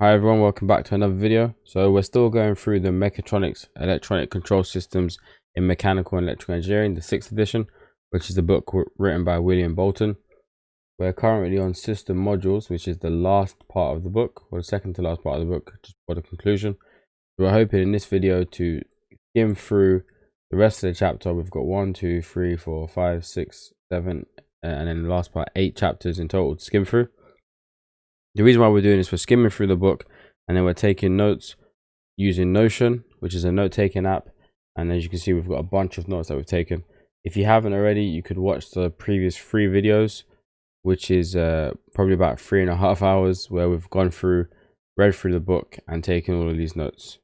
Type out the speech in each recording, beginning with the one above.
Hi everyone, welcome back to another video. So we're still going through the Mechatronics electronic control systems in mechanical and electrical engineering, the 6th edition, which is the book written by William Bolton. We're currently on system modules, which is the last part of the book, or the second to last part of the book, just for the conclusion. We're hoping in this video to skim through the rest of the chapter. We've got 1, 2, 3, 4, 5, 6, 7, and then the last part, 8 chapters in total to skim through. The reason why we're doing this, we're skimming through the book and then we're taking notes using Notion, which is a note-taking app. And as you can see, we've got a bunch of notes that we've taken. If you haven't already, you could watch the previous 3 videos, which is probably about 3.5 hours, where we've gone through, read through the book and taken all of these notes.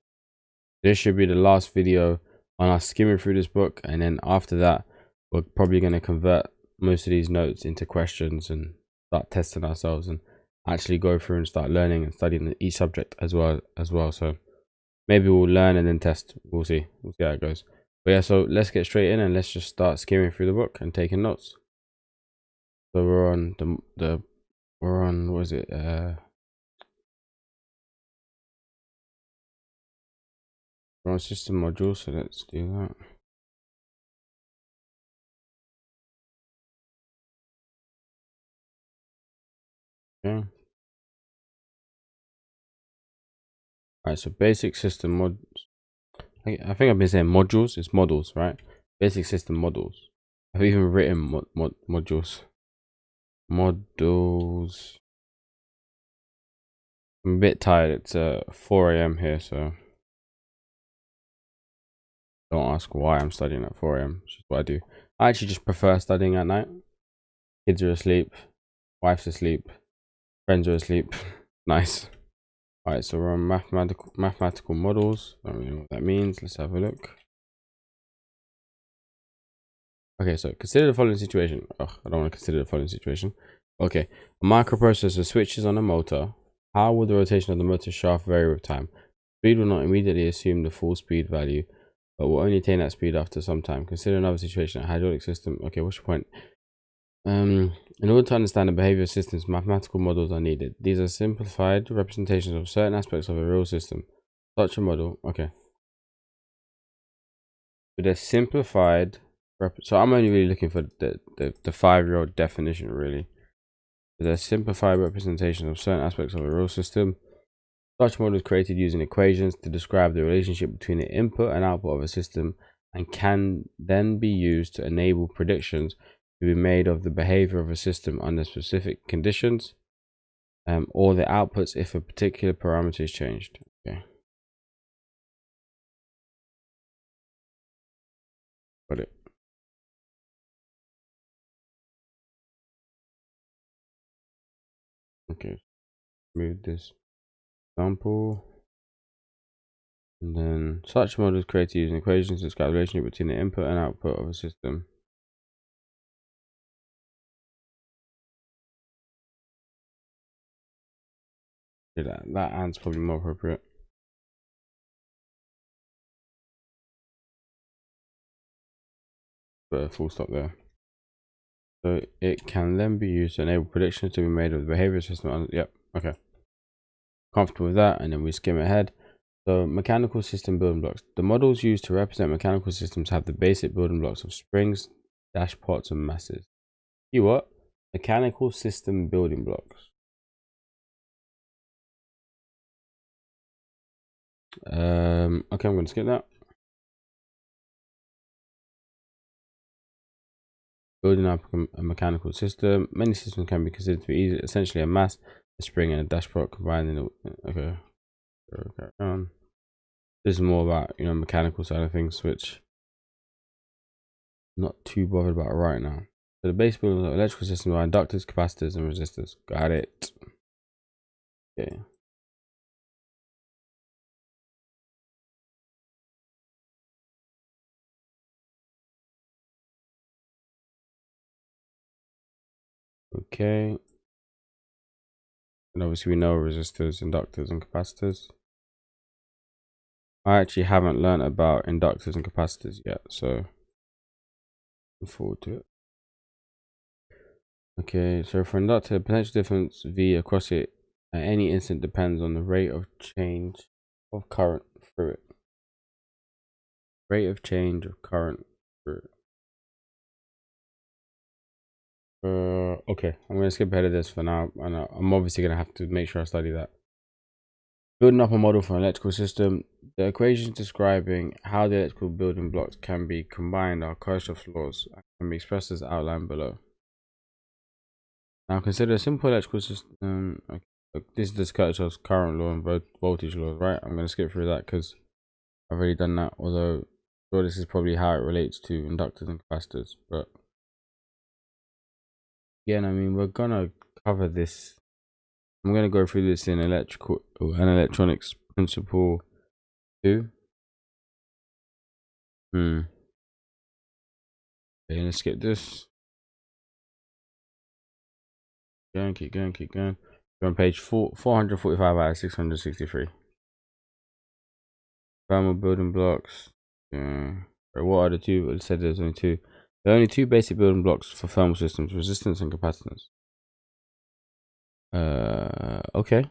This should be the last video on us skimming through this book, and then after that, we're probably going to convert most of these notes into questions and start testing ourselves and actually go through and start learning and studying each subject as well. So maybe we'll learn and then test. We'll see how it goes. But yeah, so let's get straight in and let's just start skimming through the book and taking notes. So we're on we're on, what is it, we're on system module, so let's do that. Okay. Alright, so basic system mods. I think I've been saying modules. It's models, right? Basic system models. I've even written modules. Models. I'm a bit tired. It's 4 AM here, so don't ask why I'm studying at 4 AM. It's just what I do. I actually just prefer studying at night. Kids are asleep, wife's asleep, friends are asleep. Nice. Alright, so we're on mathematical models. I don't really know what that means. Let's have a look. Okay, so consider the following situation. Oh, I don't want to consider the following situation. Okay, a microprocessor switches on a motor. How will the rotation of the motor shaft vary with time? Speed will not immediately assume the full speed value, but will only attain that speed after some time. Consider another situation, a hydraulic system. Okay, what's your point? In order to understand the behavior of systems, mathematical models are needed. These are simplified representations of certain aspects of a real system. Such a model, okay. With a simplified, so I'm only really looking for the 5-year-old definition, really. With a simplified representation of certain aspects of a real system. Such model is created using equations to describe the relationship between the input and output of a system, and can then be used to enable predictions to be made of the behavior of a system under specific conditions, or the outputs if a particular parameter is changed. Okay, got it. Okay, move this example. And then such model is created using equations to describe the relationship between the input and output of a system. Yeah, that and's probably more appropriate. But a full stop there. So it can then be used to enable predictions to be made of the behavior system. Yep, okay. Comfortable with that, and then we skim ahead. So mechanical system building blocks. The models used to represent mechanical systems have the basic building blocks of springs, dashpots, and masses. You what? Mechanical system building blocks. Okay, I'm going to skip that. Building up a mechanical system. Many systems can be considered to be essentially a mass, a spring, and a dashpot combined in a. Okay. This is more about, you know, mechanical side of things, which I'm not too bothered about right now. So the base building of electrical systems are inductors, capacitors, and resistors. Got it. Okay. Okay. And obviously we know resistors, inductors, and capacitors. I actually haven't learned about inductors and capacitors yet, so look forward to it. Okay, so for inductor, potential difference V across it at any instant depends on the rate of change of current through it. Rate of change of current through it. Okay, I'm going to skip ahead of this for now, and I'm obviously going to have to make sure I study that. Building up a model for an electrical system. The equations describing how the electrical building blocks can be combined are Kirchhoff's laws and can be expressed as outlined below. Now consider a simple electrical system. Okay. This is Kirchhoff's current law and voltage law, right? I'm going to skip through that because I've already done that, although sure this is probably how it relates to inductors and capacitors, but again, I mean, we're gonna cover this. I'm gonna go through this in electrical and electronics principle 2. Okay, let's skip this. Keep going. We're on page 445 out of 663. Thermal building blocks. What are the two? It said there's only two. There are only two basic building blocks for thermal systems: resistance and capacitance. Okay.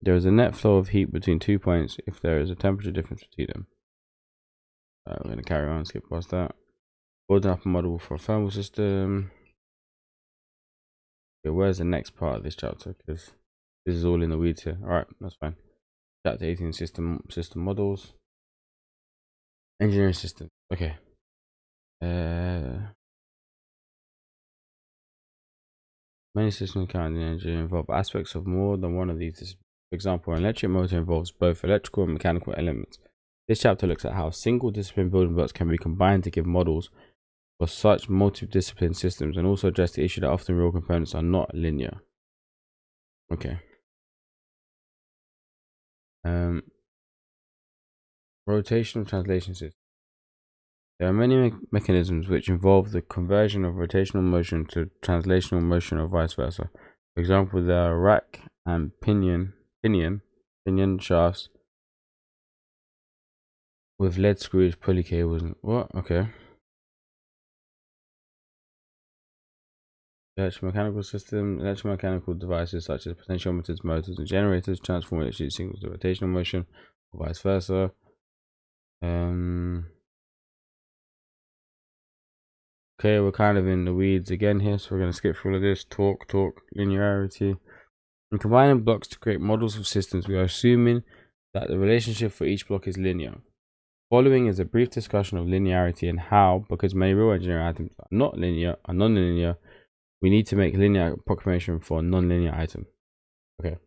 There is a net flow of heat between 2 points if there is a temperature difference between them. We're going to carry on, skip past that. Building up a model for a thermal system. Okay, where's the next part of this chapter? Because this is all in the weeds here. Alright, that's fine. Chapter 18, system models. Engineering system. Okay. Many systems currently in engineering involve aspects of more than one of these. For example, an electric motor involves both electrical and mechanical elements. This chapter looks at how single discipline building blocks can be combined to give models for such multidiscipline systems, and also address the issue that often real components are not linear. Okay. Rotational translation system. There are many mechanisms which involve the conversion of rotational motion to translational motion or vice versa. For example, there are rack and pinion shafts with lead screws, pulley cables, and what? Okay. Electromechanical system. Electromechanical devices such as potentiometers, motors, and generators transform electricity signals to rotational motion or vice versa. Okay, we're kind of in the weeds again here, so we're going to skip through all of this. Torque, linearity. In combining blocks to create models of systems, we are assuming that the relationship for each block is linear. Following is a brief discussion of linearity and how, because many real engineering items are not linear, are non-linear, we need to make linear approximation for a non-linear item. Okay.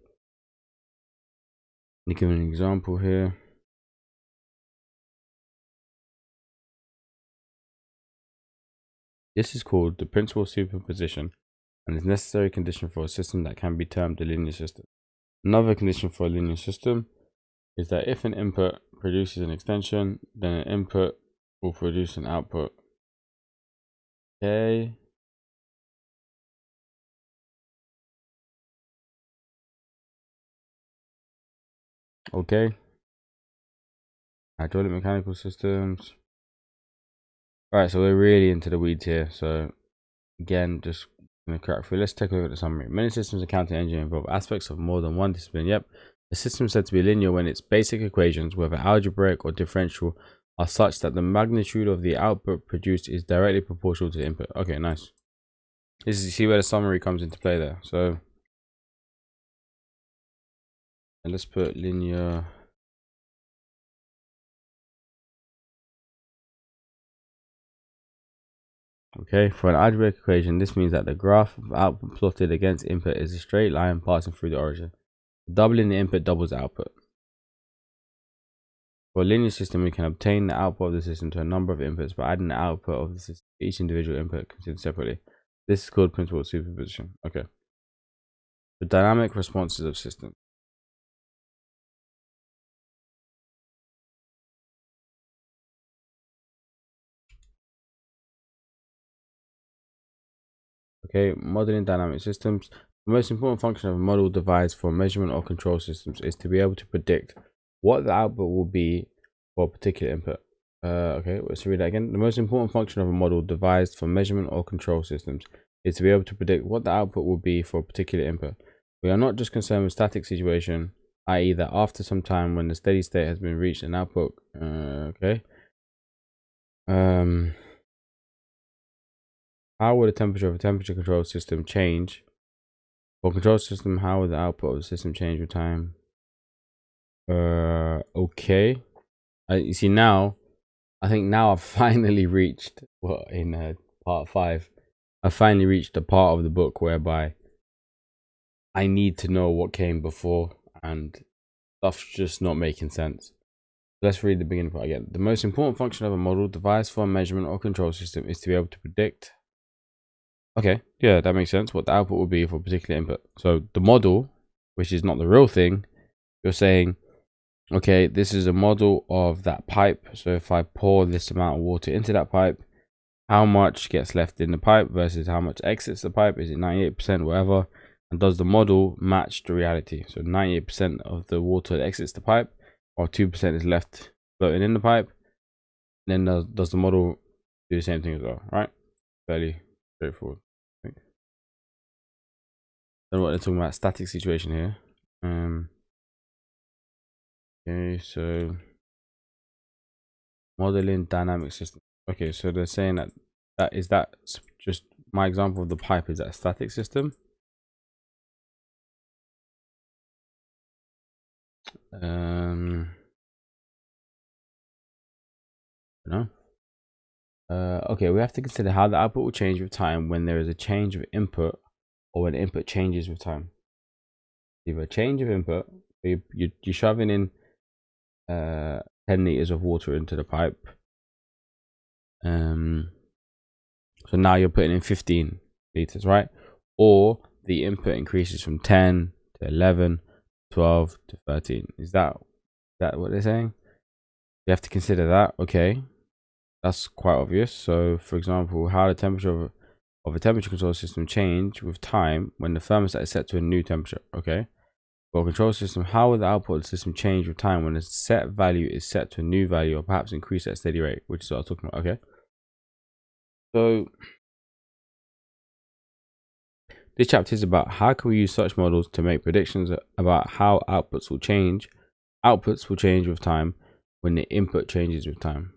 Let me give an example here. This is called the principal superposition and is a necessary condition for a system that can be termed a linear system. Another condition for a linear system is that if an input produces an extension, then an input will produce an output. Okay. Hydraulic mechanical systems. Alright, so we're really into the weeds here. So again, just gonna crack through. Let's take a look at the summary. Many systems accounting engine involve aspects of more than one discipline. Yep. A system is said to be linear when its basic equations, whether algebraic or differential, are such that the magnitude of the output produced is directly proportional to the input. Okay, nice. This is, you see where the summary comes into play there. So and let's put linear. Okay, for an algebraic equation, this means that the graph of output plotted against input is a straight line passing through the origin. Doubling the input doubles the output. For a linear system, we can obtain the output of the system to a number of inputs by adding the output of the system to each individual input considered separately. This is called principal superposition. Okay. The dynamic responses of systems. Okay, modeling dynamic systems. The most important function of a model devised for measurement or control systems is to be able to predict what the output will be for a particular input. Okay, let's read that again. The most important function of a model devised for measurement or control systems is to be able to predict what the output will be for a particular input. We are not just concerned with static situation, i.e. that after some time when the steady state has been reached an output, okay. How would the temperature of a temperature control system change? For control system, how would the output of the system change with time? Okay. You see now, I think now I've finally reached in part 5. I finally reached the part of the book whereby I need to know what came before and stuff's just not making sense. Let's read the beginning part again. The most important function of a model, device, for measurement, or control system is to be able to predict. Okay, yeah, that makes sense. What the output will be for a particular input. So the model, which is not the real thing, you're saying, okay, this is a model of that pipe. So if I pour this amount of water into that pipe, how much gets left in the pipe versus how much exits the pipe? Is it 98%, whatever? And does the model match the reality? So 98% of the water that exits the pipe, or 2% is left floating in the pipe. And then does the model do the same thing as well, right? Fairly straightforward. I think. Then what they're talking about, static situation here. Okay, so modeling dynamic system. Okay, so they're saying that just my example of the pipe, is that a static system? No. Okay, we have to consider how the output will change with time when there is a change of input, or when input changes with time. Either a change of input, you're shoving in 10 liters of water into the pipe. So now you're putting in 15 liters, right? Or the input increases from 10 to 11, 12 to 13. Is that what they're saying? You have to consider that. Okay, that's quite obvious. So for example, how the temperature of a temperature control system change with time when the thermostat is set to a new temperature. Okay, for a control system, how will the output of the system change with time when the set value is set to a new value, or perhaps increase at a steady rate, which is what I was talking about. Okay, so this chapter is about how can we use such models to make predictions about how outputs will change. Outputs will change with time when the input changes with time.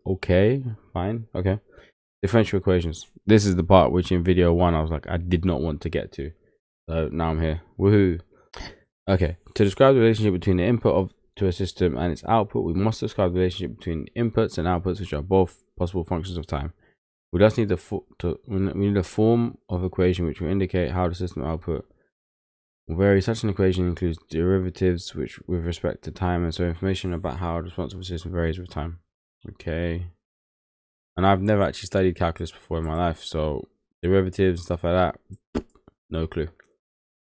Okay, fine. Okay. Differential equations. This is the part which in video 1 I was like, I did not want to get to. So now I'm here. Woohoo. Okay. To describe the relationship between the input to a system and its output, we must describe the relationship between inputs and outputs, which are both possible functions of time. We just need we need a form of equation which will indicate how the system output will vary. Such an equation includes derivatives which with respect to time, and so information about how the response of a system varies with time. Okay. And I've never actually studied calculus before in my life, so derivatives and stuff like that, no clue.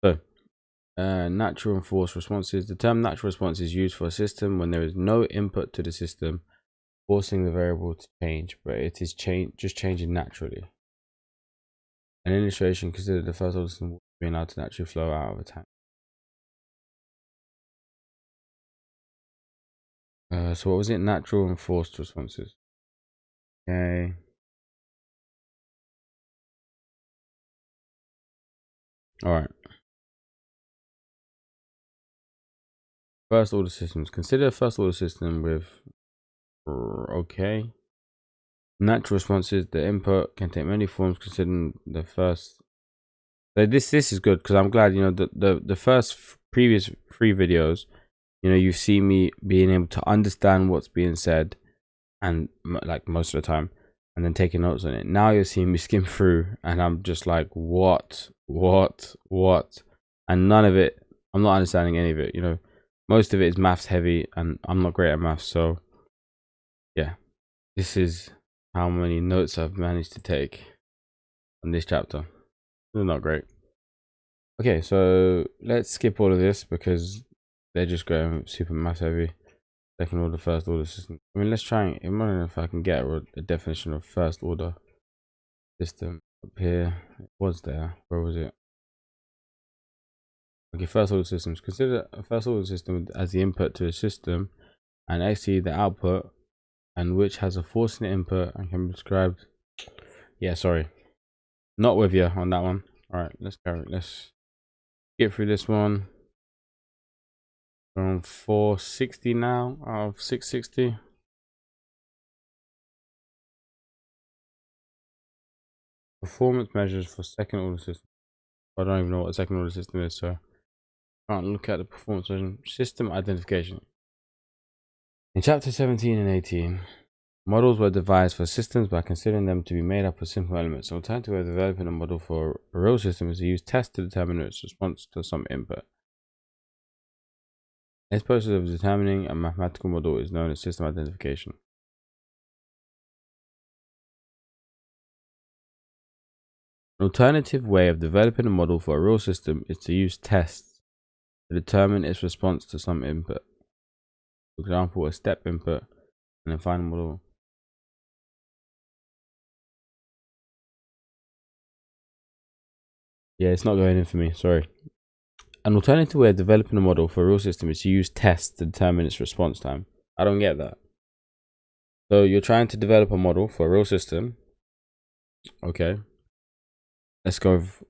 So natural and forced responses. The term natural response is used for a system when there is no input to the system forcing the variable to change, but it is just changing naturally. An illustration, consider the first order system being allowed to naturally flow out of a tank. So what was it? Natural and forced responses. Okay. All right. First order systems. Consider a first order system with okay. Natural responses. The input can take many forms. Considering the first. So this is good because I'm glad, you know, the first previous 3 videos, you know, you see me being able to understand what's being said, and like most of the time, and then taking notes on it. Now you're seeing me skim through, and I'm just like, what, and none of it. I'm not understanding any of it. You know, most of it is maths heavy, and I'm not great at maths. So yeah, this is how many notes I've managed to take on this chapter. They're not great. Okay, so let's skip all of this because they're just going super maths heavy. Second order, first order system. I mean, let's try and I don't know if I can get a definition of first order system up here. It was there. Where was it? Okay, first order systems. Consider a first order system as the input to a system and XT the output, and which has a force in the input and can be described. Yeah, sorry. Not with you on that one. Alright, let's carry. Let's Get through this one. We're on 460 now out of 660. Performance measures for second order system. I don't even know what a second order system is, so I can't look at the performance measure. System identification. In chapter 17 and 18, models were devised for systems by considering them to be made up of simple elements. An alternative way of developing a model for a real system is to use tests to determine its response to some input. This process of determining a mathematical model is known as system identification. An alternative way of developing a model for a real system is to use tests to determine its response to some input. For example, a step input and a final model. Yeah, it's not going in for me, sorry. An alternative way of developing a model for a real system is to use tests to determine its response time. I don't get that. So you're trying to develop a model for a real system. Okay. Let's go with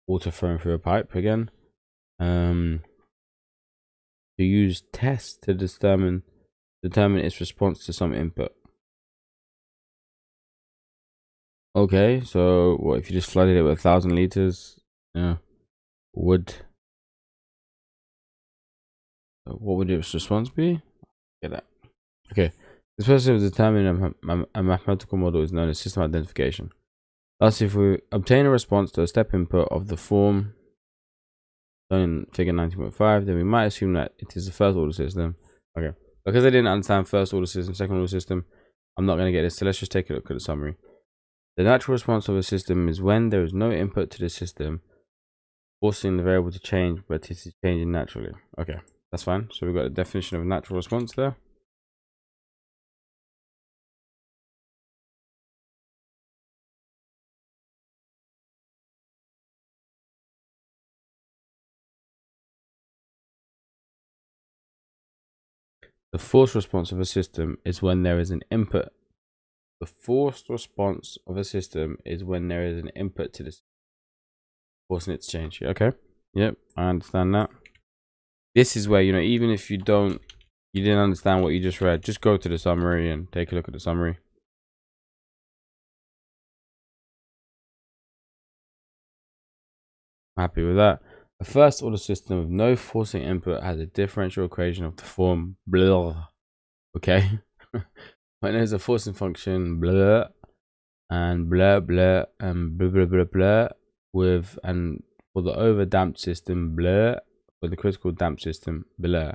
water flowing through a pipe again. To use tests to determine its response to some input. Okay, so what if you just flooded it with 1,000 liters? Yeah, what would its response be? Get that. Okay, this process of determining a mathematical model is known as system identification. Thus, if we obtain a response to a step input of the form shown in figure 19.5, then we might assume that it is a first order system. Okay, because I didn't understand first order system, second order system, I'm not going to get this. So let's just take a look at the summary. The natural response of a system is when there is no input to the system, forcing the variable to change, but it is changing naturally. Okay, that's fine. So we've got a definition of a natural response there. The forced response of a system is when there is an input. The forced response of a system is when there is an input to the system, forcing it to change. Okay, yep, I understand that. This is where, you know, even if you didn't understand what you just read, just go to the summary and take a look at the summary. I'm happy with that. A first order system with no forcing input has a differential equation of the form blah. Okay. When there's a forcing function blah and blah blah and blah blah blah blah with, and for the over damped system blah, for the critical damped system blah.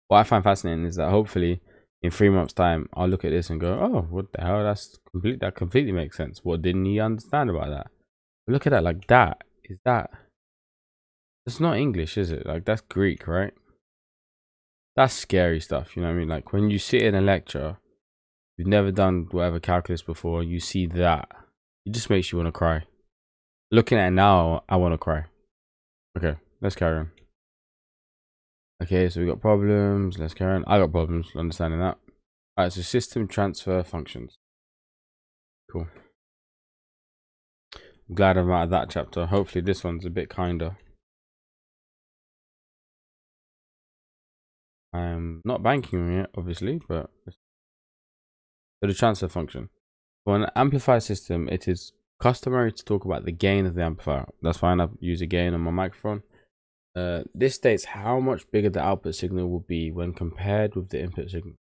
What I find fascinating is that hopefully in 3 months time I'll look at this and go, oh, what the hell, that completely makes sense. What didn't he understand about that? But look at that, like that is that. It's not English, is it? Like, that's Greek, right? That's scary stuff, you know what I mean? Like, when you sit in a lecture, you've never done whatever calculus before, you see that, it just makes you want to cry. Looking at it now, I want to cry. Okay, let's carry on. Okay, so we got problems. Let's carry on. I got problems understanding that. Alright, so system transfer functions. Cool. I'm glad I'm out of that chapter. Hopefully this one's a bit kinder. I'm not banking on it, obviously, but so the transfer function. For an amplifier system, it is customary to talk about the gain of the amplifier. That's fine. I use a gain on my microphone. This states how much bigger the output signal will be when compared with the input signal.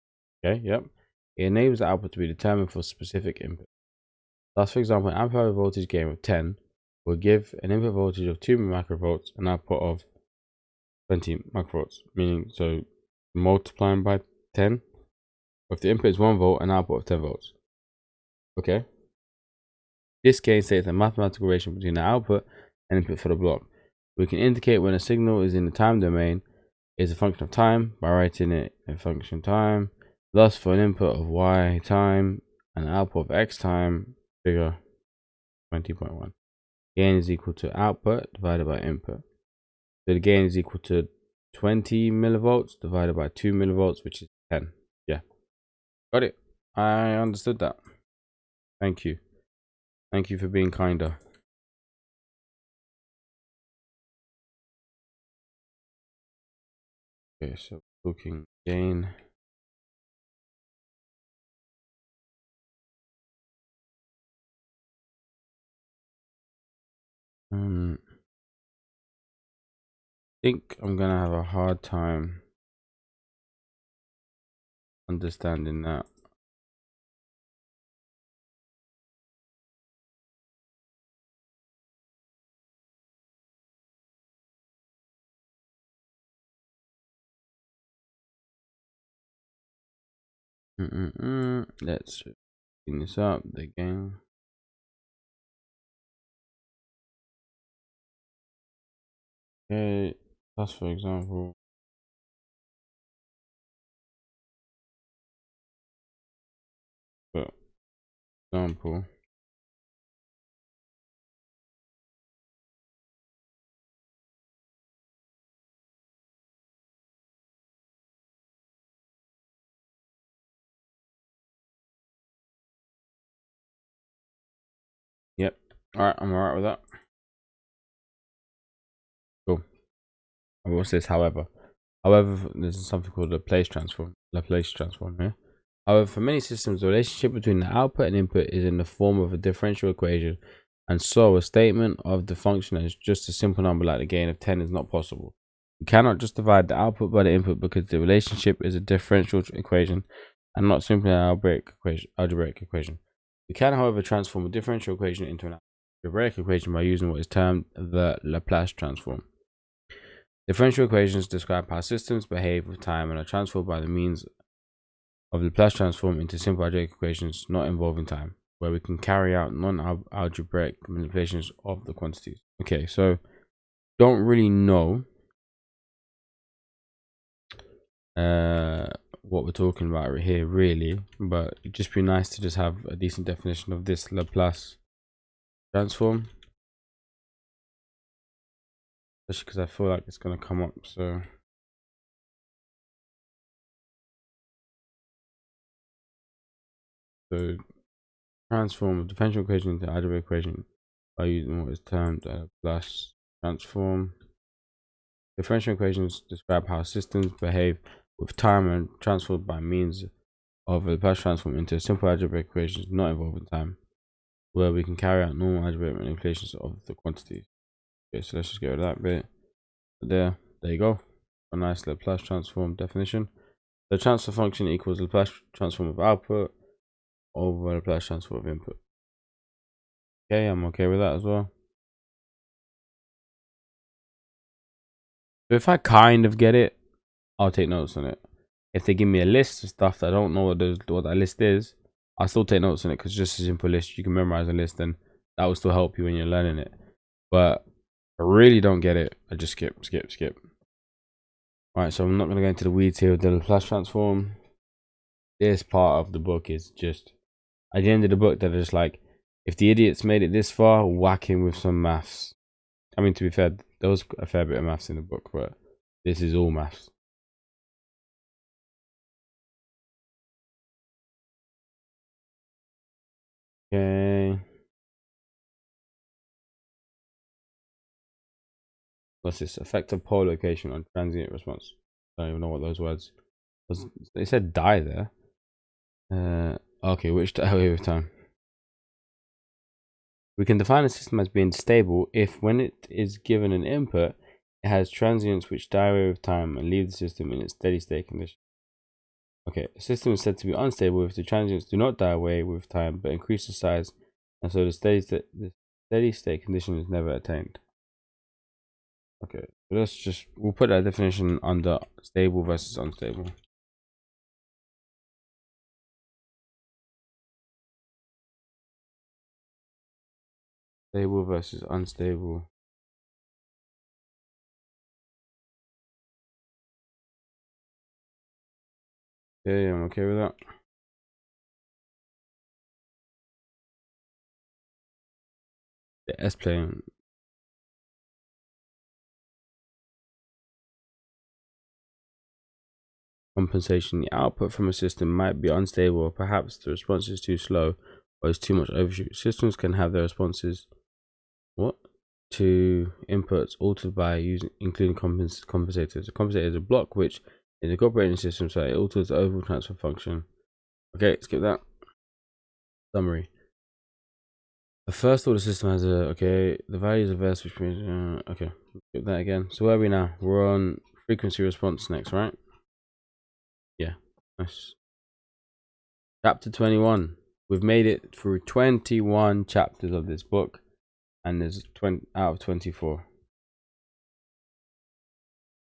Okay, yep. It enables the output to be determined for specific input. Thus, for example, an amplifier voltage gain of 10 will give an input voltage of 2 microvolts and output of 20 microvolts, meaning so multiplying by 10. If the input is 1 volt and output of 10 volts. Okay. This gain states a mathematical relation between the output and input for the block. We can indicate when a signal is in the time domain is a function of time by writing it a function time. Thus, for an input of y time and an output of x time, figure 20.1. Gain is equal to output divided by input. So the gain is equal to 20 millivolts divided by 2 millivolts, which is 10. Yeah. Got it. I understood that. Thank you. Thank you for being kinder. Okay, so looking gain. I think I'm gonna have a hard time understanding that. Let's clean this up again. Okay, that's for example. For example. Yep. Alright, I'm alright with that. Cool. And what's this, however? However, there's something called a Laplace transform here. However, for many systems, the relationship between the output and input is in the form of a differential equation, and so a statement of the function as just a simple number like the gain of 10 is not possible. We cannot just divide the output by the input because the relationship is a differential equation and not simply an algebraic equation. We can, however, transform a differential equation into an algebraic equation by using what is termed the Laplace transform. Differential equations describe how systems behave with time and are transformed by the means of the Laplace transform into simple algebraic equations not involving time, where we can carry out non-algebraic manipulations of the quantities. Okay, so don't really know what we're talking about right here, really, but it'd just be nice to just have a decent definition of this Laplace transform, especially because I feel like it's going to come up. So transform a differential equation into algebraic equation by using what is termed a Laplace transform. Differential equations describe how systems behave with time and transformed by means of a Laplace transform into simple algebraic equations not involving time, where we can carry out normal algebraic manipulations of the quantities. Okay, so let's just get rid of that bit. There you go. A nice Laplace transform definition. The transfer function equals Laplace transform of output over Laplace transform of input. Okay, I'm okay with that as well. So if I kind of get it, I'll take notes on it. If they give me a list of stuff that I don't know what that list is, I'll still take notes on it because it's just a simple list. You can memorize a list and that will still help you when you're learning it. But I really don't get it, I just skip. Alright, so I'm not going to go into the weeds here with the Laplace transform. This part of the book is just, at the end of the book, they're just like, if the idiots made it this far, whack him with some maths. I mean, to be fair, there was a fair bit of maths in the book, but this is all maths. Okay. What's this? Effective pole location on transient response. I don't even know what those words was. They said die there. Okay, which die away with time? We can define a system as being stable if, when it is given an input, it has transients which die away with time and leave the system in its steady state condition. Okay, a system is said to be unstable if the transients do not die away with time but increase the size, and so the steady state condition is never attained. Okay, so we'll put that definition under stable versus unstable. Stable versus unstable. Okay, I'm okay with that. The S-plane. Compensation. The output from a system might be unstable, or perhaps the response is too slow or is too much overshoot. Systems can have their responses. What? to inputs altered by including compensators. A compensator is a block which is incorporated in the system, so it alters the overall transfer function. Okay, skip that. Summary. The first order system has the values of S, which means okay, skip that again. So where are we now? We're on frequency response next, right? Yeah, nice. Chapter 21. We've made it through 21 chapters of this book, and there's 20 out of 24.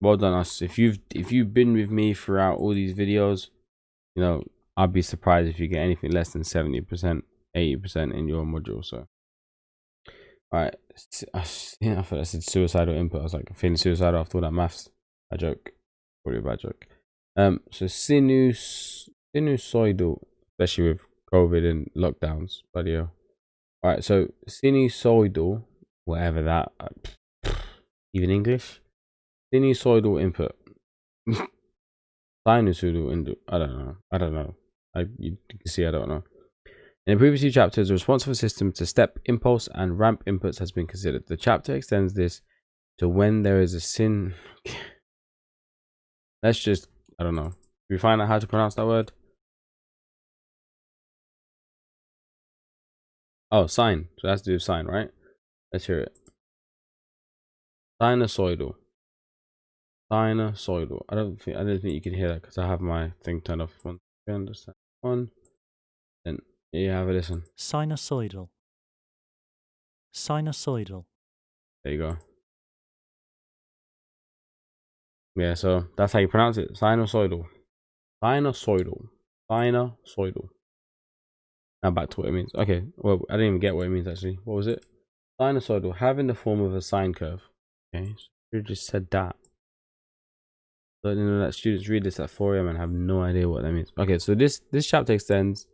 Well done us. If you've been with me throughout all these videos, you know, I'd be surprised if you get anything less than 70%, 80% in your module. So, all right, I thought I said suicidal input. I was like, I'm feeling suicidal after all that maths. A joke, probably a bad joke. So sinusoidal, especially with COVID and lockdowns, bloody hell. All right, so sinusoidal, whatever that, even English, sinusoidal input. Sinusoidal input. I don't know. You can see I don't know. In the previous two chapters, the response of a system to step, impulse, and ramp inputs has been considered. The chapter extends this to when there is a sin. Let's just, I don't know. Can we find out how to pronounce that word? Oh, sine. So that's to do with sine, right? Let's hear it. Sinusoidal. Sinusoidal. I don't think you can hear that because I have my thing turned off. One, you understand? One. Then you have a listen. Sinusoidal. Sinusoidal. There you go. Yeah, so that's how you pronounce it. Sinusoidal. Sinusoidal. Sinusoidal. Now back to what it means. Okay, well, I didn't even get what it means actually. What was it? Sinusoidal, having the form of a sine curve. Okay, so you just said that. But you know that students read this at 4 AM and have no idea what that means. Okay, so this chapter extends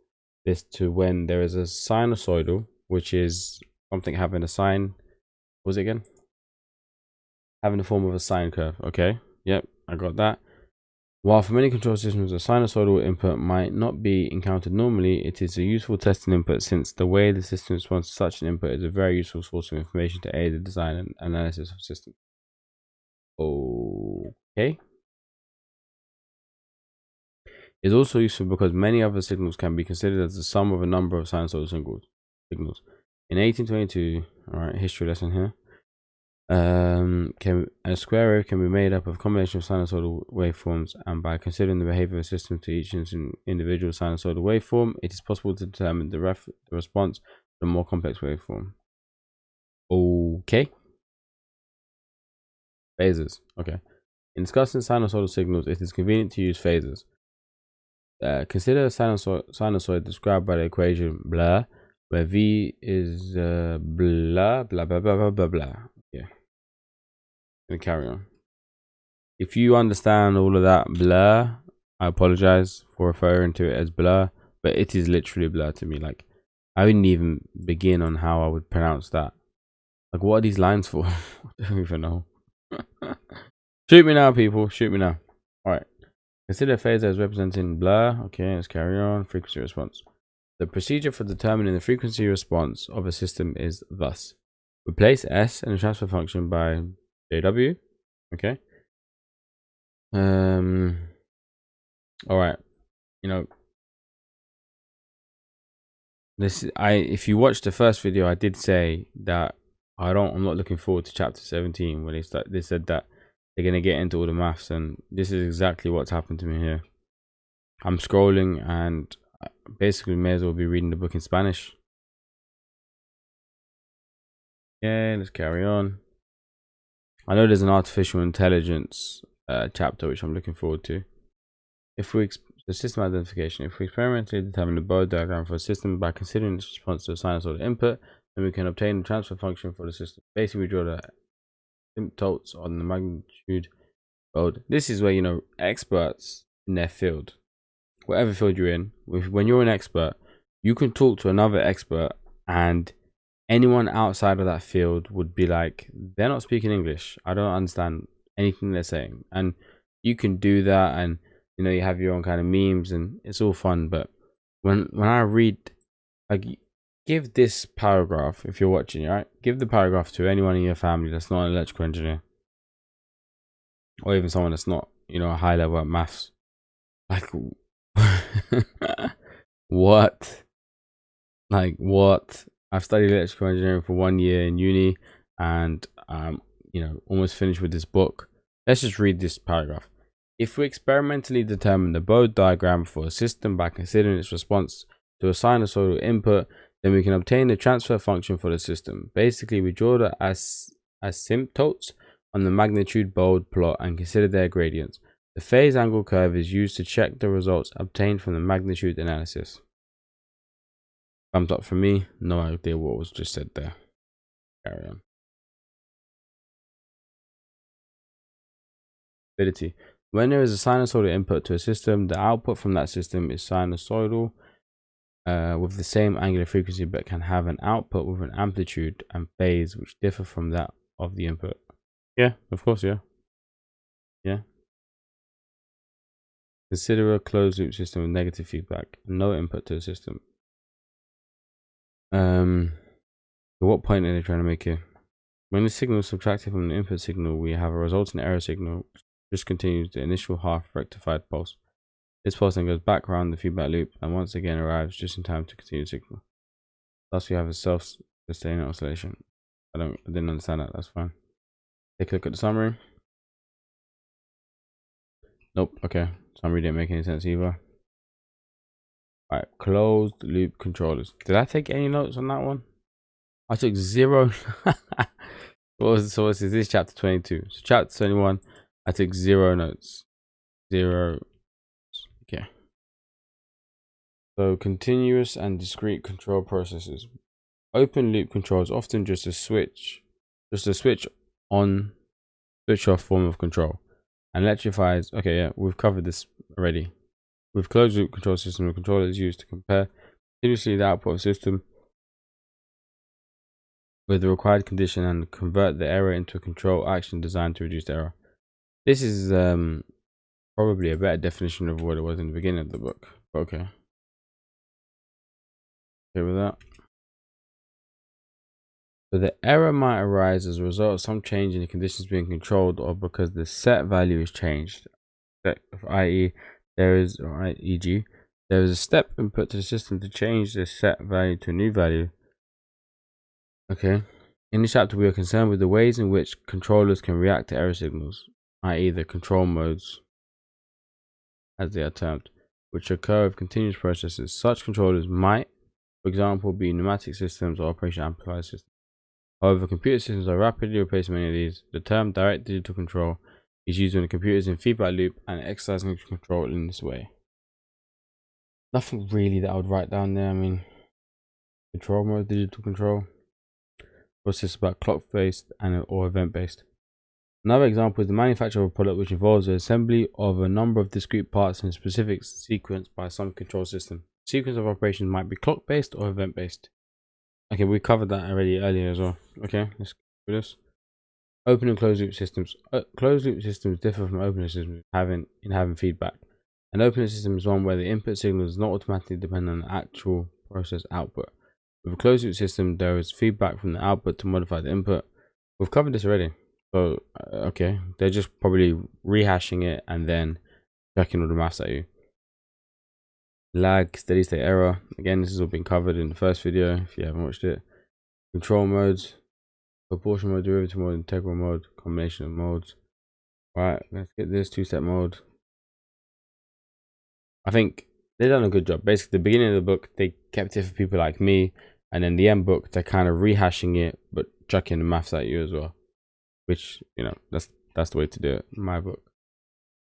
this to when there is a sinusoidal, which is something having a sine. What was it again? Having the form of a sine curve. Okay, yep, I got that. While for many control systems, a sinusoidal input might not be encountered normally, it is a useful testing input since the way the system responds to such an input is a very useful source of information to aid the design and analysis of systems. Okay. It is also useful because many other signals can be considered as the sum of a number of sinusoidal signals. In 1822, all right, history lesson here. A square wave can be made up of a combination of sinusoidal waveforms, and by considering the behavior of a system to each individual sinusoidal waveform, it is possible to determine the response to a more complex waveform. Okay. Phasors. Okay. In discussing sinusoidal signals, it is convenient to use phasors. Consider a sinusoid described by the equation blah, where V is blah, blah, blah, blah, blah, blah, blah. Yeah. Gonna carry on. If you understand all of that blur, I apologize for referring to it as blur, but it is literally blur to me. Like, I wouldn't even begin on how I would pronounce that. Like, what are these lines for? I don't even know. Shoot me now, people. Shoot me now. All right. Consider a phasor as representing blur. Okay, let's carry on. Frequency response. The procedure for determining the frequency response of a system is thus. Replace S in the transfer function by JW. Okay. All right. You know, if you watched the first video, I did say that I'm not looking forward to chapter 17 when they said that they're gonna get into all the maths, and this is exactly what's happened to me here. I'm scrolling and basically may as well be reading the book in Spanish. Yeah, let's carry on. I know there's an artificial intelligence chapter which I'm looking forward to. The system identification. If we experimentally determine the Bode diagram for a system by considering its response to a sinusoidal input, then we can obtain the transfer function for the system. Basically, we draw the asymptotes on the magnitude Bode. This is where, you know, experts in their field, whatever field you're in, when you're an expert, you can talk to another expert, and anyone outside of that field would be like, they're not speaking English. I don't understand anything they're saying. And you can do that, and you know, you have your own kind of memes and it's all fun. But when I read, like, give this paragraph, if you're watching, right? Give the paragraph to anyone in your family that's not an electrical engineer, or even someone that's not, you know, a high level at maths. Like, what? Like, what? I've studied electrical engineering for 1 year in uni, and you know, almost finished with this book. Let's just read this paragraph. If we experimentally determine the Bode diagram for a system by considering its response to a sinusoidal input, then we can obtain the transfer function for the system. Basically, we draw the asymptotes on the magnitude Bode plot and consider their gradients. The phase angle curve is used to check the results obtained from the magnitude analysis. Thumbs up for me. No idea what was just said there. Carry on. Stability. When there is a sinusoidal input to a system, the output from that system is sinusoidal with the same angular frequency, but can have an output with an amplitude and phase which differ from that of the input. Yeah, of course, yeah. Yeah. Consider a closed loop system with negative feedback and no input to the system. At what point are they trying to make here? When the signal is subtracted from the input signal, we have a resultant error signal which just continues the initial half rectified pulse. This pulse then goes back around the feedback loop and once again arrives just in time to continue the signal. Thus we have a self-sustaining oscillation. I didn't understand that, that's fine. Take a look at the summary. Nope, okay. Summary didn't make any sense either. Alright, closed loop controllers. Did I take any notes on that one? I took 0. So what is this? Chapter 22. So chapter 21, I took 0 notes. 0. Okay. So continuous and discrete control processes. Open loop control is often just a switch on, switch off form of control. And electrifies. Okay, yeah, we've covered this already. With closed loop control system, the controller is used to compare continuously the output of a system with the required condition and convert the error into a control action designed to reduce the error. This is probably a better definition of what it was in the beginning of the book. Okay. Okay with that. So the error might arise as a result of some change in the conditions being controlled or because the set value is changed. i.e. e.g. there is a step input to the system to change the set value to a new value. Okay. In this chapter, we are concerned with the ways in which controllers can react to error signals, i.e. the control modes, as they are termed, which occur with continuous processes. Such controllers might, for example, be pneumatic systems or operation amplifier systems. However, computer systems are rapidly replacing many of these. The term direct digital control is used when the computer is in feedback loop and exercising control in this way. Nothing really that I would write down there. I mean, control mode, digital control. What's this about? Clock based and or event based. Another example is the manufacture of a product which involves the assembly of a number of discrete parts in a specific sequence by some control system. Sequence of operations might be clock based or event based. Okay, we covered that already earlier as well. Okay, let's go through this. Open and closed loop systems. Closed loop systems differ from open systems in having feedback. An open system is one where the input signal does not automatically depend on the actual process output. With a closed loop system, there is feedback from the output to modify the input. We've covered this already. So, okay, they're just probably rehashing it and then checking all the maths at you. Lag, steady state error. Again, this has all been covered in the first video if you haven't watched it. Control modes, proportion mode, derivative mode, integral mode, combination of modes. Right, let's get this two-step mode. I think they've done a good job. Basically, the beginning of the book, they kept it for people like me. And then the end book, they're kind of rehashing it, but chucking the maths at you as well. Which, you know, that's the way to do it in my book.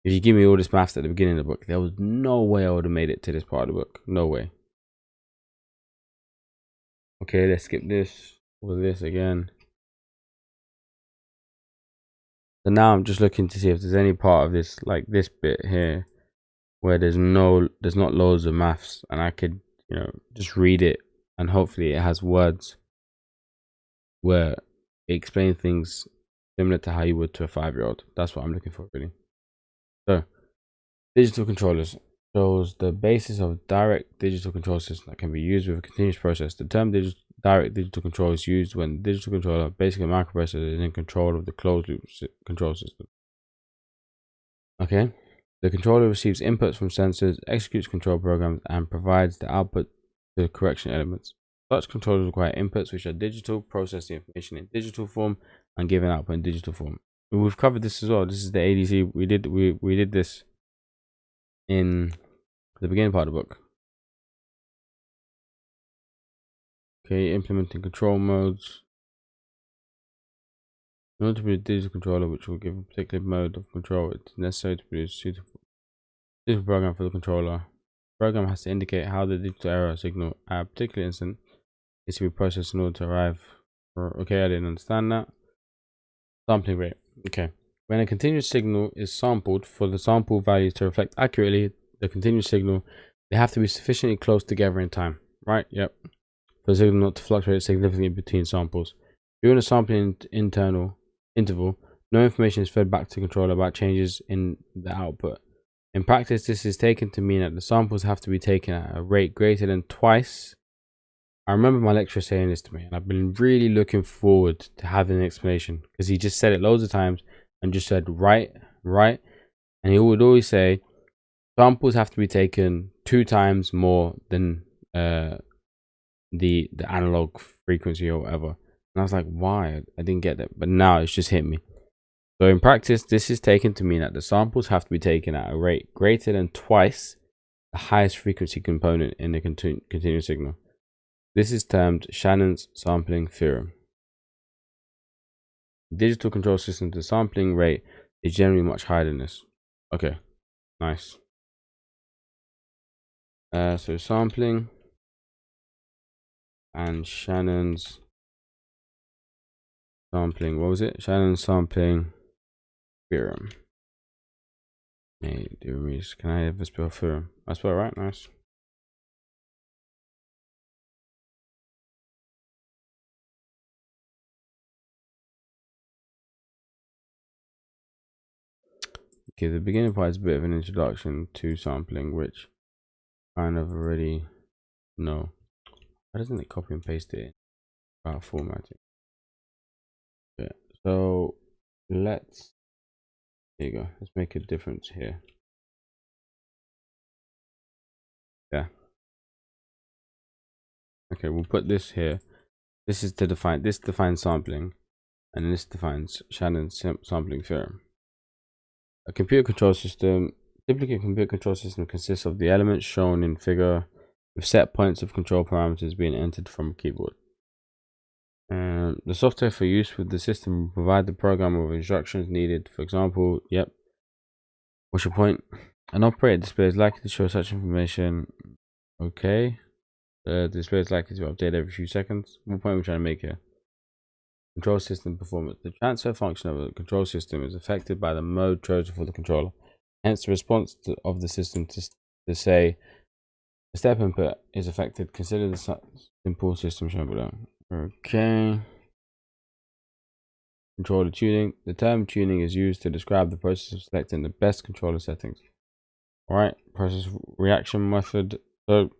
If you give me all this maths at the beginning of the book, there was no way I would have made it to this part of the book. No way. Okay, let's skip this. All this again. So now I'm just looking to see if there's any part of this, like this bit here, where there's not loads of maths, and I could, you know, just read it, and hopefully it has words where it explains things similar to how you would to a 5-year-old. That's what I'm looking for, really. So, digital controllers. shows the basis of direct digital control system that can be used with a continuous process. The term direct digital control is used when the digital controller, basically a microprocessor, is in control of the closed loop control system. Okay, the controller receives inputs from sensors, executes control programs, and provides the output to the correction elements. Such controllers require inputs which are digital, process the information in digital form, and give an output in digital form. We've covered this as well. This is the ADC. We did this in the beginning part of the book. Okay, implementing control modes. In order to produce a digital controller which will give a particular mode of control, it's necessary to produce a suitable digital program for the controller. The program has to indicate how the digital error signal at a particular instant is to be processed in order to arrive. Okay, I didn't understand that. Sampling rate. Okay. When a continuous signal is sampled, for the sample values to reflect accurately the continuous signal, they have to be sufficiently close together in time. Right? Yep. For the signal not to fluctuate significantly between samples. During the sampling interval, no information is fed back to the controller about changes in the output. In practice, this is taken to mean that the samples have to be taken at a rate greater than twice. I remember my lecturer saying this to me, and I've been really looking forward to having an explanation, because he just said it loads of times and just said right, and he would always say samples have to be taken 2 times more than the analog frequency or whatever. And I was like, why? I didn't get that, but now it's just hit me. So in practice, this is taken to mean that the samples have to be taken at a rate greater than twice the highest frequency component in the continuous signal. This is termed Shannon's sampling theorem. Digital control systems, the sampling rate is generally much higher than this. Okay, nice. So sampling and Shannon's sampling. What was it? Shannon's sampling theorem. Hey, can I ever spell theorem? I spell it right. Nice. Okay, the beginning part is a bit of an introduction to sampling, which I kind of already know. Why doesn't it copy and paste it about formatting? Yeah, so there you go. Let's make a difference here. Yeah. Okay, we'll put this here. This is to define, this defines sampling, and this defines Shannon's sampling theorem. A computer control system, typically a computer control system consists of the elements shown in figure with set points of control parameters being entered from a keyboard. The software for use with the system will provide the program with instructions needed. For example, yep. What's your point? An operator display is likely to show such information. Okay. The display is likely to update every few seconds. What point are we trying to make here? Control system performance. The transfer function of a control system is affected by the mode chosen for the controller. Hence, the response of the system to say the step input is affected. Consider the simple system shown below. Okay. Controller tuning. The term tuning is used to describe the process of selecting the best controller settings. Alright, process reaction method. So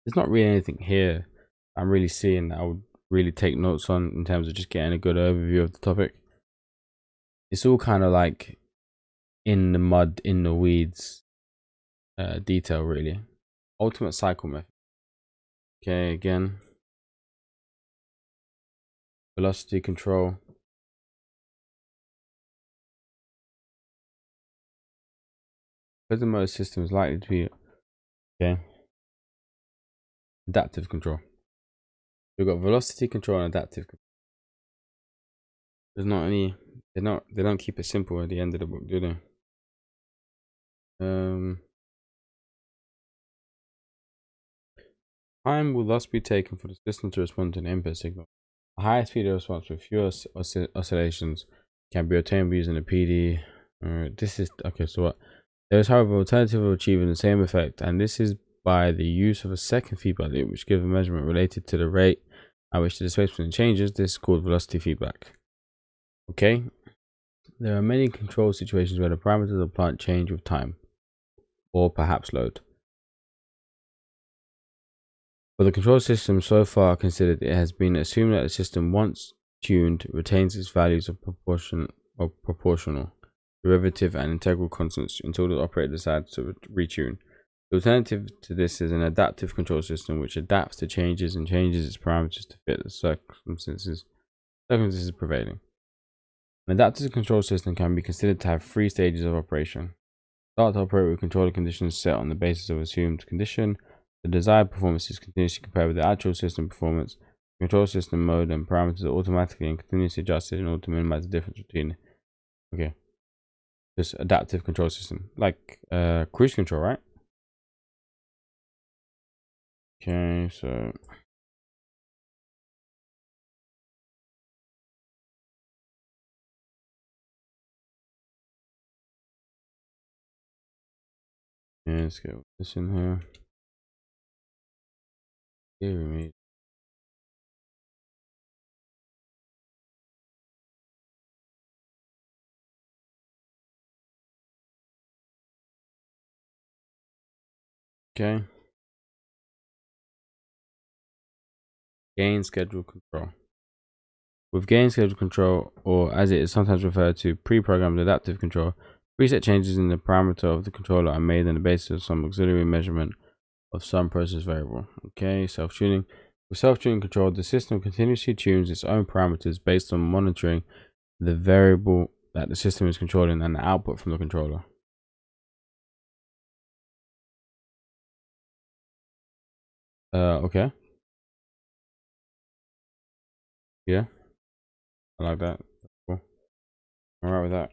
there's not really anything here I'm really seeing that I would really take notes on in terms of just getting a good overview of the topic. It's all kind of like in the mud, in the weeds detail really. Ultimate cycle method. Okay, again. Velocity control. Present mode system is likely to be okay. Adaptive control. We've got velocity control and adaptive control. There's not any, they don't keep it simple at the end of the book, do they? Time will thus be taken for the system to respond to an input signal. A higher speed of response with fewer oscillations can be obtained by using a PD. This is okay. So what? There is, however, an alternative of achieving the same effect, and this is by the use of a second feedback loop, which gives a measurement related to the rate at which the displacement changes. This is called velocity feedback. Okay. There are many control situations where the parameters of the plant change with time. or perhaps load. For the control system so far considered, it has been assumed that the system, once tuned, retains its values of proportional, derivative, and integral constants until the operator decides to retune. The alternative to this is an adaptive control system, which adapts to changes and changes its parameters to fit the circumstances prevailing. An adaptive control system can be considered to have 3 stages of operation. Start to operate with controller conditions set on the basis of assumed condition. The desired performance is continuously compared with the actual system performance. Control system mode and parameters are automatically and continuously adjusted in order to minimize the difference between this adaptive control system, like cruise control, right? Okay, so let's get this in here. Here we meet. Okay. Gain schedule control. With gain schedule control, or as it is sometimes referred to, pre-programmed adaptive control, preset changes in the parameter of the controller are made on the basis of some auxiliary measurement of some process variable. Okay, self-tuning. With self-tuning control, the system continuously tunes its own parameters based on monitoring the variable that the system is controlling and the output from the controller. Okay. Yeah, I like that. Cool. I'm alright with that.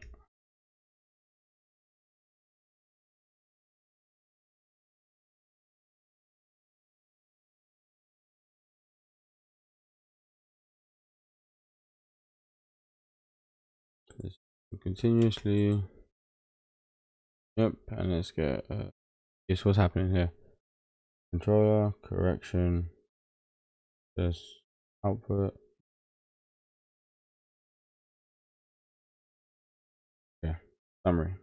Let's continuously. Yep, and let's get guess what's happening here. Controller, correction, this output. Yeah, summary.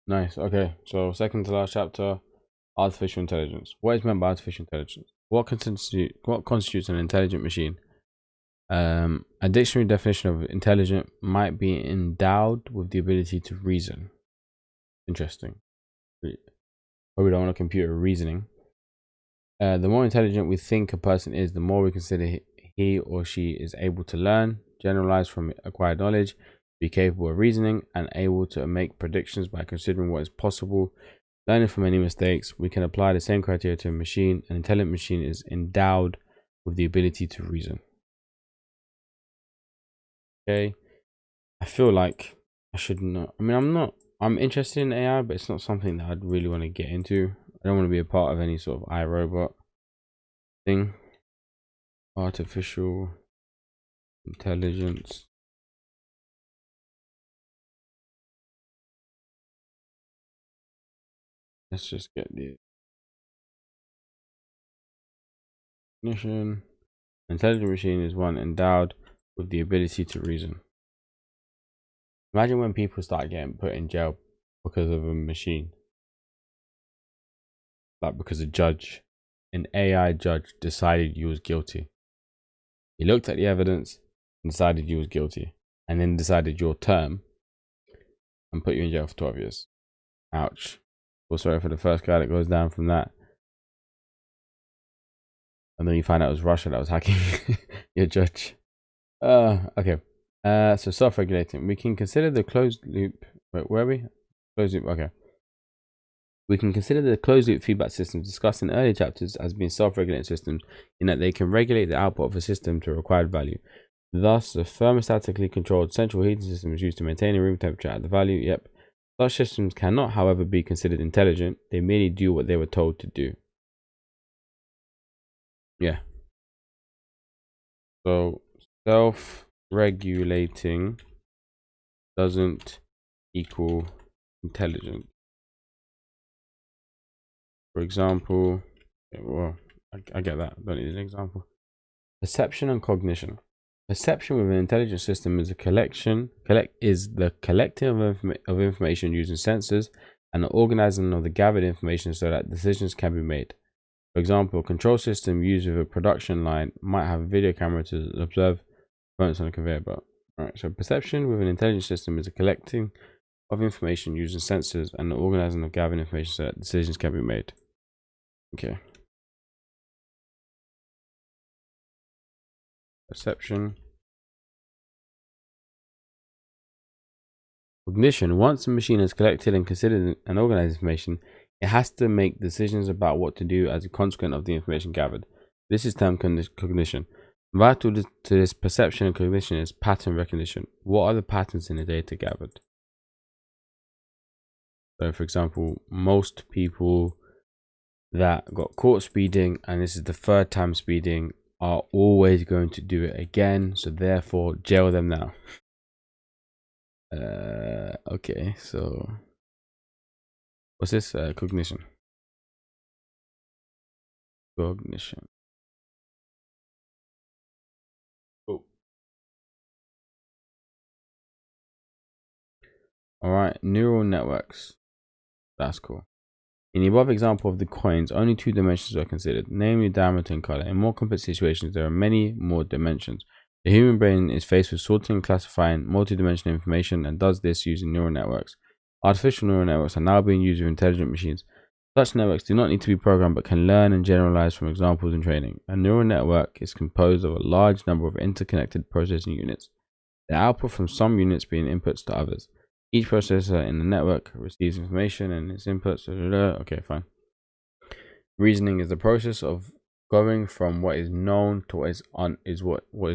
Nice. Okay, so second to last chapter, artificial intelligence. What is meant by artificial intelligence? What constitutes an intelligent machine? A dictionary definition of intelligent might be endowed with the ability to reason. Interesting. Probably don't want a computer reasoning. The more intelligent we think a person is, the more we consider he or she is able to learn, generalize from acquired knowledge, be capable of reasoning, and able to make predictions by considering what is possible, learning from any mistakes. We can apply the same criteria to a machine. An intelligent machine is endowed with the ability to reason. Okay, I feel like I should know. I mean, I'm interested in AI, but it's not something that I'd really want to get into. I don't want to be a part of any sort of iRobot thing. Artificial intelligence. Let's just get the definition. Intelligent machine is one endowed with the ability to reason. Imagine when people start getting put in jail because of a machine. Like because an AI judge decided you was guilty. He looked at the evidence and decided you was guilty. And then decided your term and put you in jail for 12 years. Ouch. Well, sorry for the first guy that goes down from that. And then you find out it was Russia that was hacking your judge. Okay. So self-regulating. We can consider the closed loop. Wait, where are we? Closed loop. Okay. We can consider the closed loop feedback systems discussed in earlier chapters as being self-regulating systems in that they can regulate the output of a system to a required value. Thus, a thermostatically controlled central heating system is used to maintain a room temperature at the value. Yep. Such systems cannot, however, be considered intelligent. They merely do what they were told to do. Yeah. So, self-regulating doesn't equal intelligent. For example, well, I get that. I don't need an example. Perception and cognition. Perception with an intelligent system is the collecting of information using sensors and the organizing of the gathered information so that decisions can be made. For example, a control system used with a production line might have a video camera to observe components on a conveyor belt. Alright, so perception with an intelligent system is the collecting of information using sensors and the organizing of gathered information so that decisions can be made. Okay. Perception. Cognition. Once a machine has collected and considered and organized information, it has to make decisions about what to do as a consequence of the information gathered. This is termed cognition. Vital to this perception and cognition is pattern recognition. What are the patterns in the data gathered? So, for example, most people that got caught speeding, and this is the third time speeding, are always going to do it again. So, therefore, jail them now. Okay, so what's this? Cognition. Cognition. Oh. Alright, neural networks. That's cool. In the above example of the coins, only two dimensions were considered, namely diameter and color. In more complex situations, there are many more dimensions. The human brain is faced with sorting and classifying multidimensional information and does this using neural networks. Artificial neural networks are now being used with intelligent machines. Such networks do not need to be programmed but can learn and generalize from examples and training. A neural network is composed of a large number of interconnected processing units, the output from some units being inputs to others. Each processor in the network receives information and its inputs. Okay, fine. Reasoning is the process of going from what is known to what is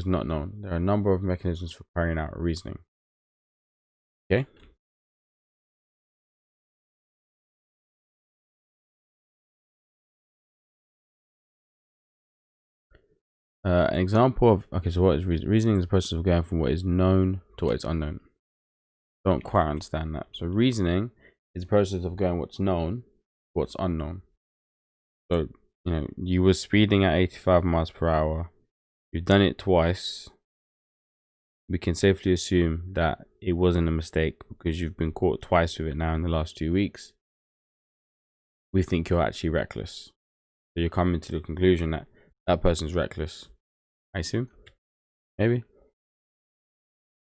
not known. There are a number of mechanisms for carrying out reasoning. Okay. An example of so what is reasoning? Is the process of going from what is known to what is unknown. Don't quite understand that. So reasoning is the process of going what's known to what's unknown. So you were speeding at 85 miles per hour. You've done it twice. We can safely assume that it wasn't a mistake because you've been caught twice with it now in the last 2 weeks. We think you're actually reckless. So you're coming to the conclusion that that person's reckless. I assume? Maybe?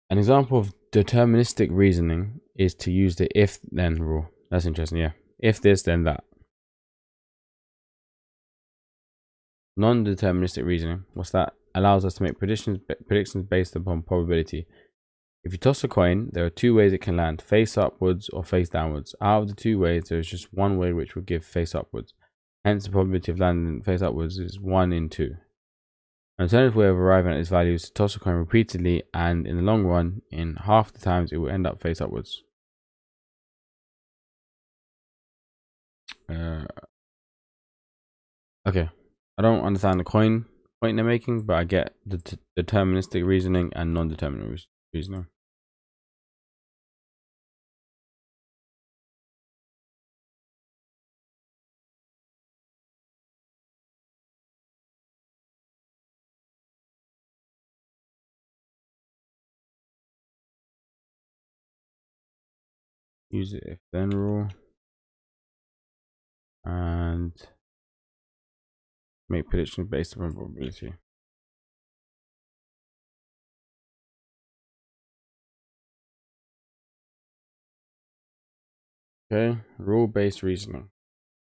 An example of deterministic reasoning is to use the if-then rule. That's interesting, yeah. If this, then that. Non-deterministic reasoning, what's that? Allows us to make predictions based upon probability. If you toss a coin, there are two ways it can land, face upwards or face downwards. Out of the two ways, there is just one way which will give face upwards. Hence, the probability of landing face upwards is 1 in 2. An alternative way of arriving at this value is to toss a coin repeatedly, and in the long run, in half the times, it will end up face upwards. Okay, I don't understand the coin point they're making, but I get the deterministic reasoning and non-deterministic reasoning. Use the if then rule and make predictions based upon probability. Okay, rule-based reasoning.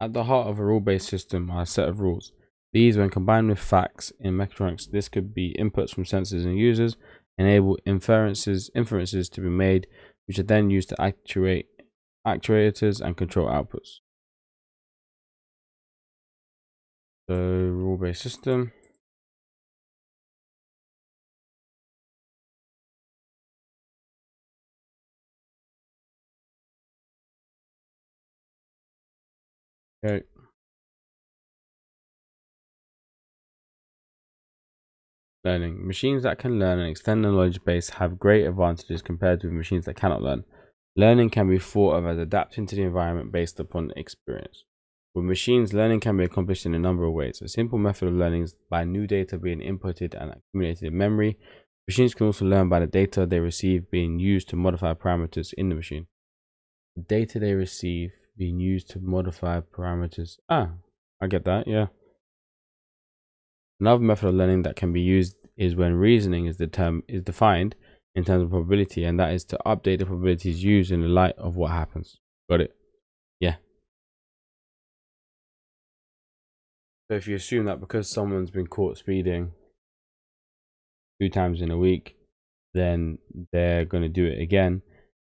At the heart of a rule-based system are a set of rules. These, when combined with facts in mechatronics, this could be inputs from sensors and users, enable inferences to be made, which are then used to actuate actuators and control outputs. So, rule-based system. Okay. Learning. Machines that can learn and extend the knowledge base have great advantages compared with machines that cannot learn. Learning can be thought of as adapting to the environment based upon experience. With machines, learning can be accomplished in a number of ways. A simple method of learning is by new data being inputted and accumulated in memory. Machines can also learn by the data they receive being used to modify parameters in the machine. The data they receive being used to modify parameters. Ah, I get that, yeah. Another method of learning that can be used is when reasoning is defined in terms of probability, and that is to update the probabilities used in the light of what happens. Got it? Yeah. So if you assume that because someone's been caught speeding 2 times in a week, then they're going to do it again,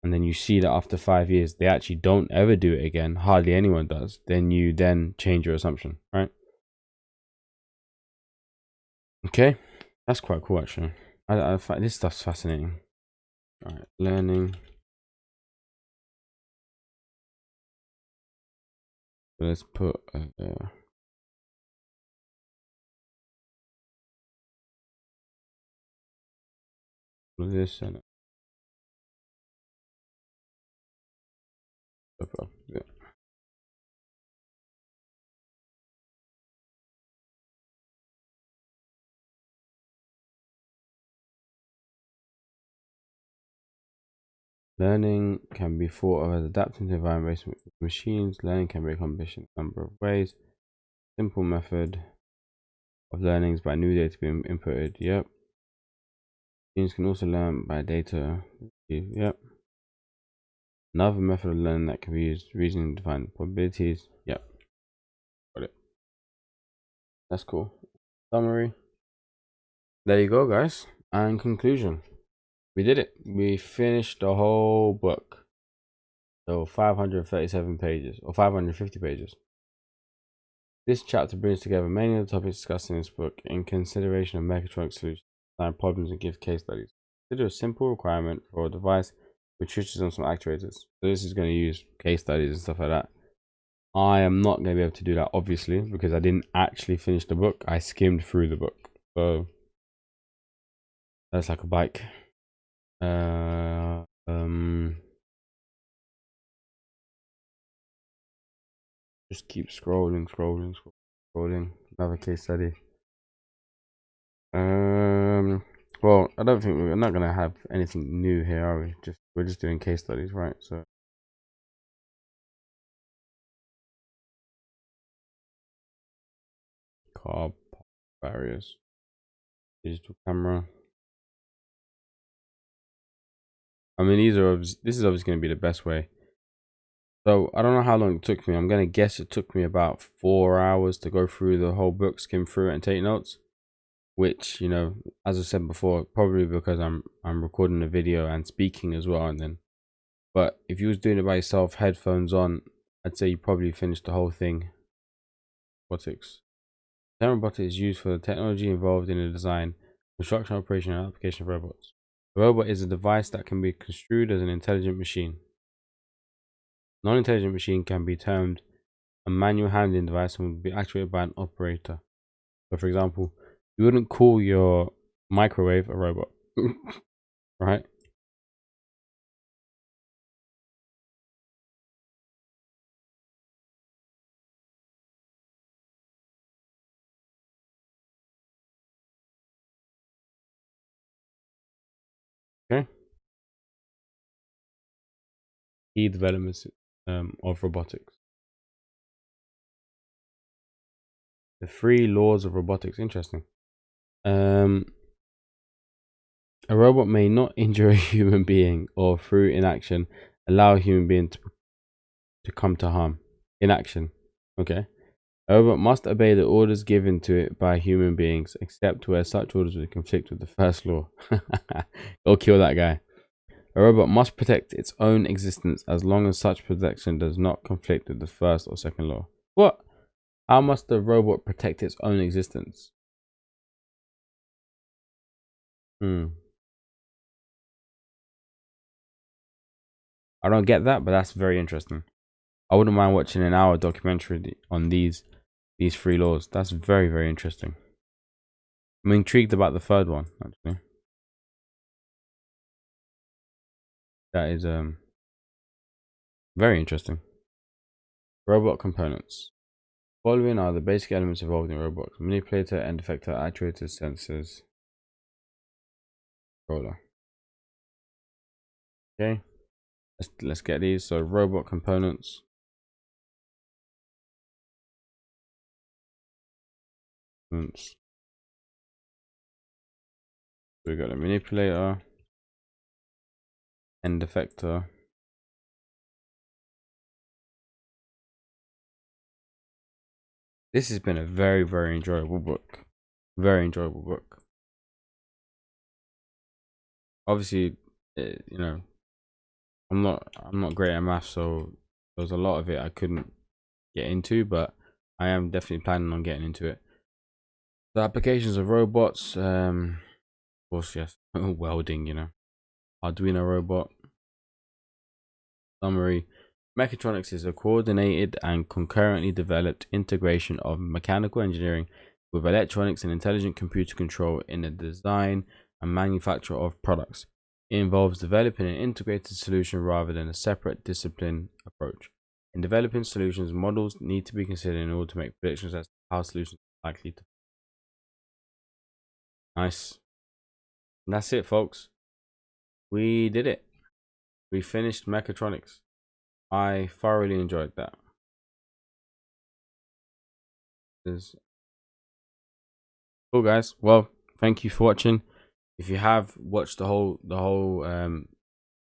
and then you see that after 5 years they actually don't ever do it again, hardly anyone does, then you change your assumption, right? Okay, that's quite cool actually. I find this stuff's fascinating. All right, learning. So let's put this and yeah. Learning can be thought of as adapting to environment based on machines. Learning can be accomplished in a number of ways. Simple method of learning is by new data being inputted. Yep. Machines can also learn by data. Yep. Another method of learning that can be used reasoning to find probabilities. Yep. Got it. That's cool. Summary. There you go, guys. And conclusion. We did it. We finished the whole book. So 537 pages or 550 pages. This chapter brings together many of the topics discussed in this book in consideration of mechatronics solutions, design problems, and give case studies. Consider a simple requirement for a device which switches on some actuators. So this is going to use case studies and stuff like that. I am not going to be able to do that, obviously, because I didn't actually finish the book. I skimmed through the book. So that's like a bike. Just keep scrolling. Another case study. Well, I don't think we're not gonna have anything new here, are we? We're just doing case studies, right? So car barriers, digital camera. I mean, this is obviously gonna be the best way. So I don't know how long it took me. I'm gonna guess it took me about 4 hours to go through the whole book, skim through it, and take notes. Which, you know, as I said before, probably because I'm recording the video and speaking as well, and then. But if you was doing it by yourself, headphones on, I'd say you probably finished the whole thing. Robotics. Robotics is used for the technology involved in the design, construction, operation, and application of robots. A robot is a device that can be construed as an intelligent machine. Non-intelligent machine can be termed a manual handling device and would be actuated by an operator. So, for example, you wouldn't call your microwave a robot, right? Okay. Key developments of robotics. The 3 laws of robotics. Interesting. A robot may not injure a human being or through inaction allow a human being to come to harm. Inaction. Okay. A robot must obey the orders given to it by human beings, except where such orders would conflict with the first law. Go kill that guy. A robot must protect its own existence as long as such protection does not conflict with the first or second law. What? How must the robot protect its own existence? I don't get that, but that's very interesting. I wouldn't mind watching an hour documentary on these 3 laws. That's very, very interesting. I'm intrigued about the third one, actually. That is very interesting. Robot components. Following are the basic elements involved in robots: manipulator, end effector, actuators, sensors. controller. Okay, let's get these. So robot components. We got a manipulator, end effector, this has been a very enjoyable book. Very enjoyable book. Obviously, you know, I'm not great at math, so there was a lot of it I couldn't get into, but I am definitely planning on getting into it. The applications of robots, of course, yes, welding, you know, Arduino robot. Summary: Mechatronics is a coordinated and concurrently developed integration of mechanical engineering with electronics and intelligent computer control in the design and manufacture of products. It involves developing an integrated solution rather than a separate discipline approach. In developing solutions, models need to be considered in order to make predictions as to how solutions are likely to. Nice. And that's it, folks. We did it. We finished Mechatronics. I thoroughly enjoyed that. Cool, guys. Well, thank you for watching. If you have watched the whole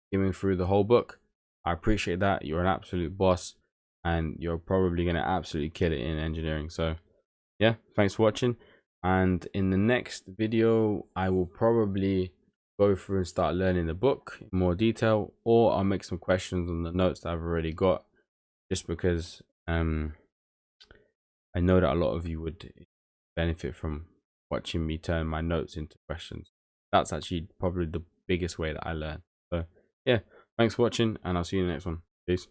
skimming through the whole book, I appreciate that. You're an absolute boss, and you're probably gonna absolutely kill it in engineering. So yeah, thanks for watching. And in the next video, I will probably go through and start learning the book in more detail, or I'll make some questions on the notes that I've already got, just because I know that a lot of you would benefit from watching me turn my notes into questions. That's actually probably the biggest way that I learn. So yeah, thanks for watching, and I'll see you in the next one. Peace.